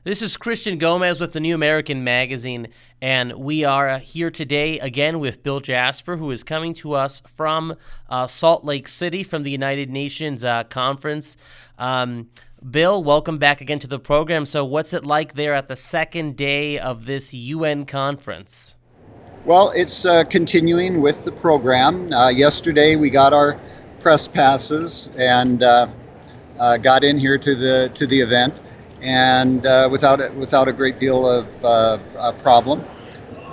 This is Christian Gomez with the New American Magazine, and we are here today again with Bill Jasper, who is coming to us from Salt Lake City from the United Nations Conference. Bill, welcome back again to the program. So what's it like there at the second day of this UN conference? Well, it's continuing with the program. Yesterday we got our press passes and got in here to the event, and without a great deal of problem.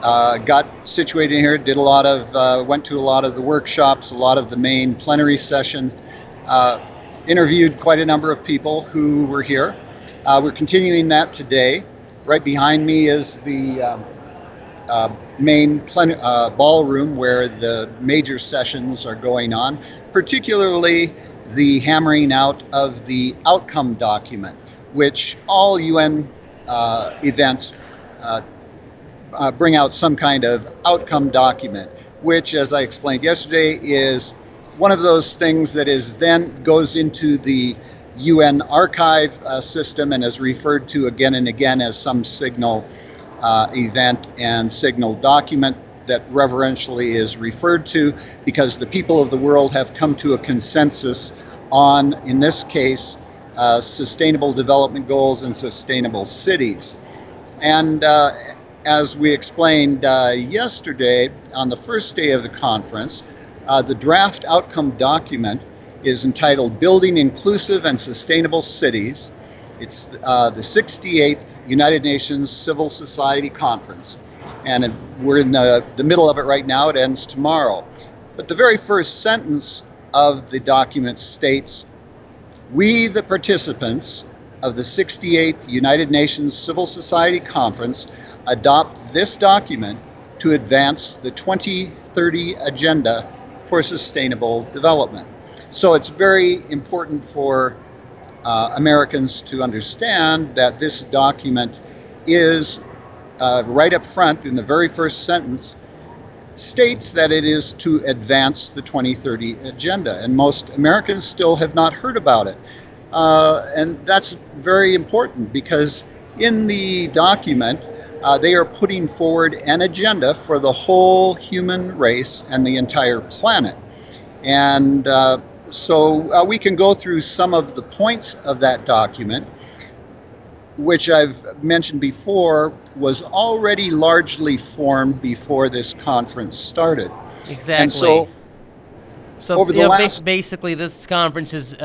Got situated here, went to a lot of the workshops, a lot of the main plenary sessions, interviewed quite a number of people who were here. We're continuing that today. Right behind me is the main ballroom where the major sessions are going on, particularly the hammering out of the outcome document, which all UN events bring out some kind of outcome document, which, as I explained yesterday, is one of those things that is then goes into the UN archive system and is referred to again and again as some signal event and signal document that reverentially is referred to because the people of the world have come to a consensus on, in this case, sustainable development goals and sustainable cities. And as we explained yesterday on the first day of the conference, the draft outcome document is entitled Building Inclusive and Sustainable Cities. It's the 68th United Nations Civil Society Conference, and we're in the middle of it right now. It ends tomorrow. But the very first sentence of the document states, "We, the participants of the 68th United Nations Civil Society Conference, adopt this document to advance the 2030 Agenda for Sustainable Development." So it's very important for Americans to understand that this document is right up front in the very first sentence states that it is to advance the 2030 agenda, and most Americans still have not heard about it. And that's very important because in the document they are putting forward an agenda for the whole human race and the entire planet. And so we can go through some of the points of that document, which I've mentioned before was already largely formed before this conference started. Exactly. And so over the last... basically, this conference is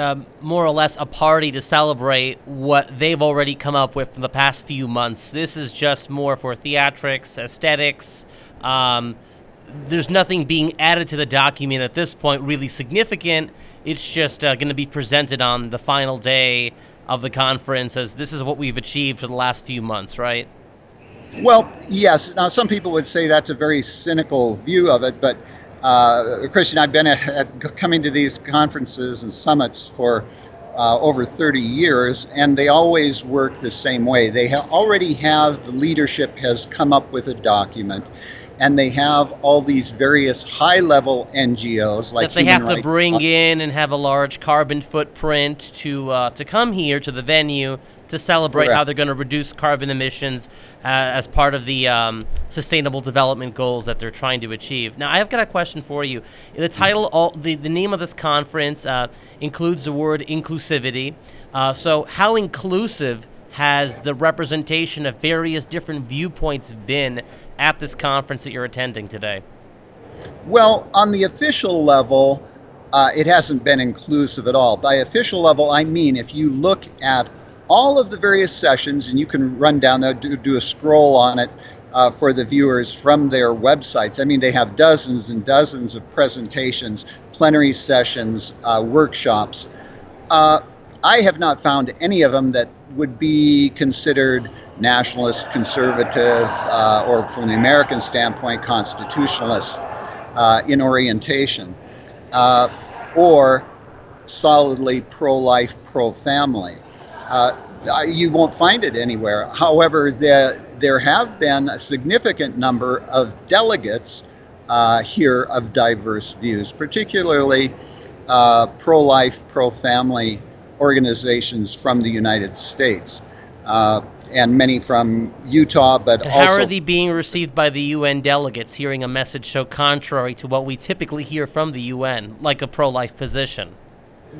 more or less a party to celebrate what they've already come up with in the past few months. This is just more for theatrics, aesthetics. There's nothing being added to the document at this point really significant. It's just going to be presented on the final day of the conference as this is what we've achieved for the last few months, right? Well, yes. Now, some people would say that's a very cynical view of it, but Christian, I've been coming to these conferences and summits for over 30 years, and they always work the same way. They already have, the leadership has come up with a document, and they have all these various high-level NGOs like that they have to bring in and have a large carbon footprint to come here to the venue to celebrate Correct. how they're going to reduce carbon emissions as part of the sustainable development goals that they're trying to achieve. Now, I've got a question for you. The title, the name of this conference includes the word inclusivity. So how inclusive has the representation of various different viewpoints been at this conference that you're attending today? Well, on the official level, it hasn't been inclusive at all. By official level, I mean if you look at all of the various sessions, and you can run down there, do a scroll on it for the viewers from their websites. I mean, they have dozens and dozens of presentations, plenary sessions, workshops. I have not found any of them that would be considered nationalist, conservative, or from the American standpoint, constitutionalist in orientation, or solidly pro-life, pro-family. You won't find it anywhere. However, there have been a significant number of delegates here of diverse views, particularly pro-life, pro-family organizations from the United States. and many from Utah, but And how are also. they being received by the UN delegates, hearing a message so contrary to what we typically hear from the UN, like a pro-life position?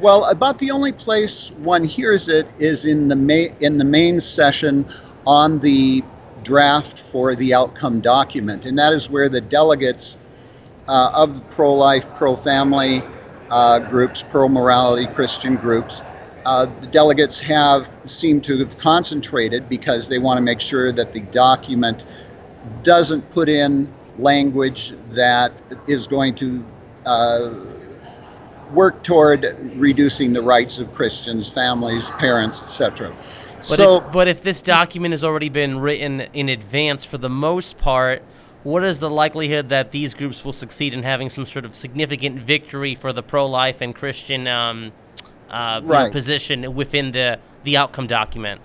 Well, about the only place one hears it is in the main session on the draft for the outcome document, and that is where the delegates of the pro-life, pro-family groups, pro-morality Christian groups, the delegates have seemed to have concentrated because they want to make sure that the document doesn't put in language that is going to work toward reducing the rights of Christians, families, parents, etc. But if this document has already been written in advance for the most part, what is the likelihood that these groups will succeed in having some sort of significant victory for the pro-life and Christian Right. position within the outcome document?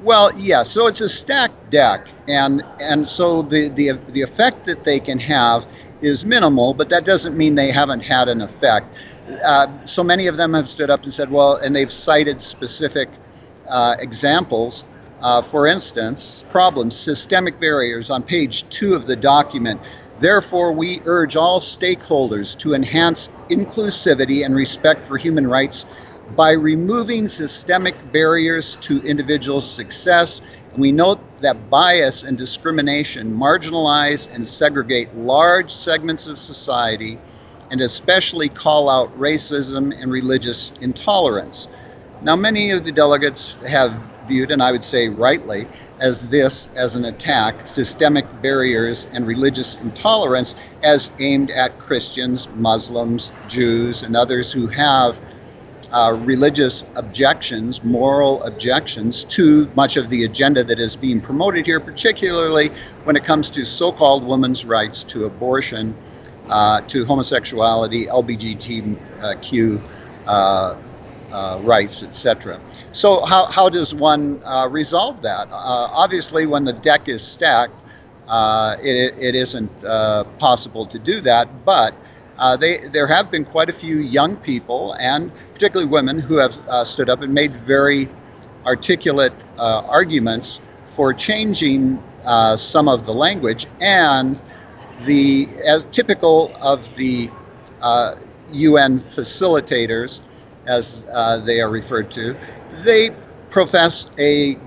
Well, yeah. So it's a stacked deck, and so the effect that they can have is minimal, but that doesn't mean they haven't had an effect. So many of them have stood up and said, well, and they've cited specific examples. For instance, problems, systemic barriers on page 2 of the document. Therefore, we urge all stakeholders to enhance inclusivity and respect for human rights by removing systemic barriers to individual success. And we note that bias and discrimination marginalize and segregate large segments of society and especially call out racism and religious intolerance. Now, many of the delegates have viewed, and I would say rightly, as an attack, systemic barriers and religious intolerance as aimed at Christians, Muslims, Jews, and others who have religious objections, moral objections to much of the agenda that is being promoted here, particularly when it comes to so-called women's rights, to abortion, to homosexuality, LGBTQ rights, etc. So how does one resolve that? Obviously, when the deck is stacked, it isn't possible to do that, but there have been quite a few young people, and particularly women, who have stood up and made very articulate arguments for changing some of the language. And as typical of the UN facilitators, as they are referred to, they profess a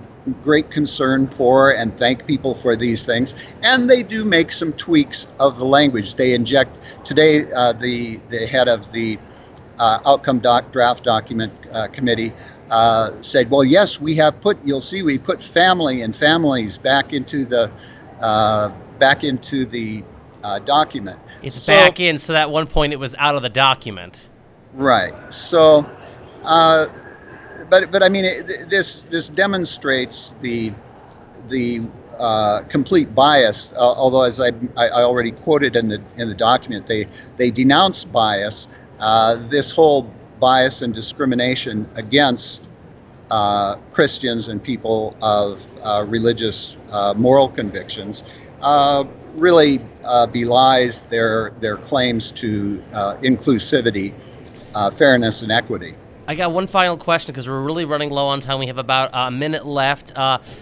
great concern for and thank people for these things, and they do make some tweaks of the language. They inject today. The head of the outcome draft document committee said, "Well, yes, we have put. You'll see, we put family and families back into the document. It's back in, so at one point it was out of the document." Right. So, but I mean, this demonstrates the complete bias. Although, as I already quoted in the document, they denounce bias. This whole bias and discrimination against Christians and people of religious moral convictions really belies their claims to inclusivity, fairness, and equity. I got one final question because we're really running low on time. We have about a minute left.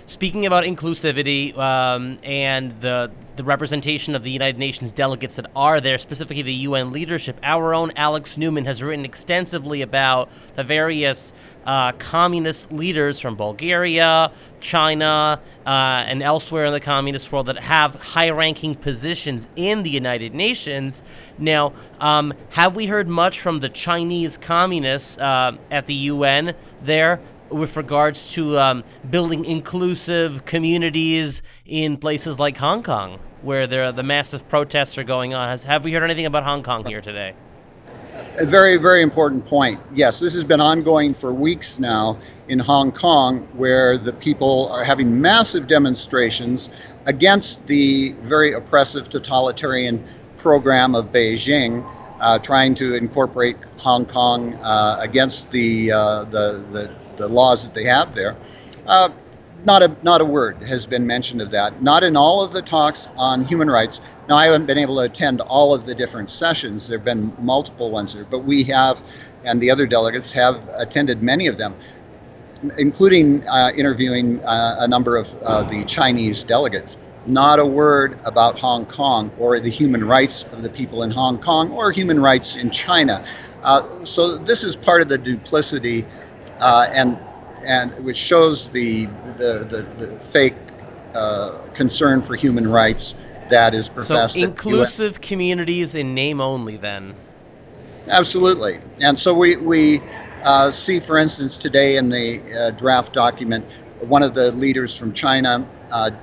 Speaking about inclusivity and the representation of the United Nations delegates that are there, specifically the UN leadership, our own Alex Newman has written extensively about the various communist leaders from Bulgaria, China, and elsewhere in the communist world that have high-ranking positions in the United Nations. Now, have we heard much from the Chinese communists at the UN there with regards to building inclusive communities in places like Hong Kong, where the massive protests are going on? Have we heard anything about Hong Kong here today? A very, very important point. Yes, this has been ongoing for weeks now in Hong Kong, where the people are having massive demonstrations against the very oppressive totalitarian program of Beijing, trying to incorporate Hong Kong against the laws that they have there. Not a word has been mentioned of that. Not in all of the talks on human rights. Now, I haven't been able to attend all of the different sessions. There have been multiple ones there, but we have, and the other delegates have attended many of them. including interviewing a number of the Chinese delegates. Not a word about Hong Kong or the human rights of the people in Hong Kong or human rights in China. So this is part of the duplicity, and which shows the fake concern for human rights that is professed. So inclusive communities in name only, then. Absolutely. And so we see, for instance, today in the draft document, one of the leaders from China,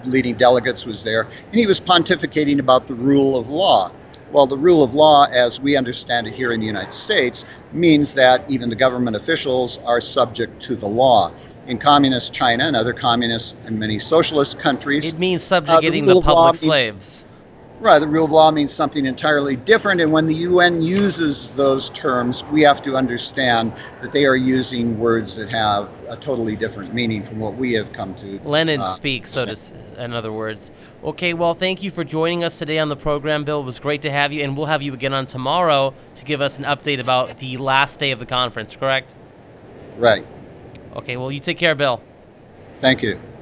leading delegates, was there, and he was pontificating about the rule of law. Well, the rule of law, as we understand it here in the United States, means that even the government officials are subject to the law. In communist China and other communist and many socialist countries, it means subjugating the public slaves. Right, the rule of law means something entirely different, and when the UN uses those terms, we have to understand that they are using words that have a totally different meaning from what we have come to. Lenin speaks, in other words. Okay, well, thank you for joining us today on the program, Bill. It was great to have you, and we'll have you again on tomorrow to give us an update about the last day of the conference, correct? Right. Okay, well, you take care, Bill. Thank you.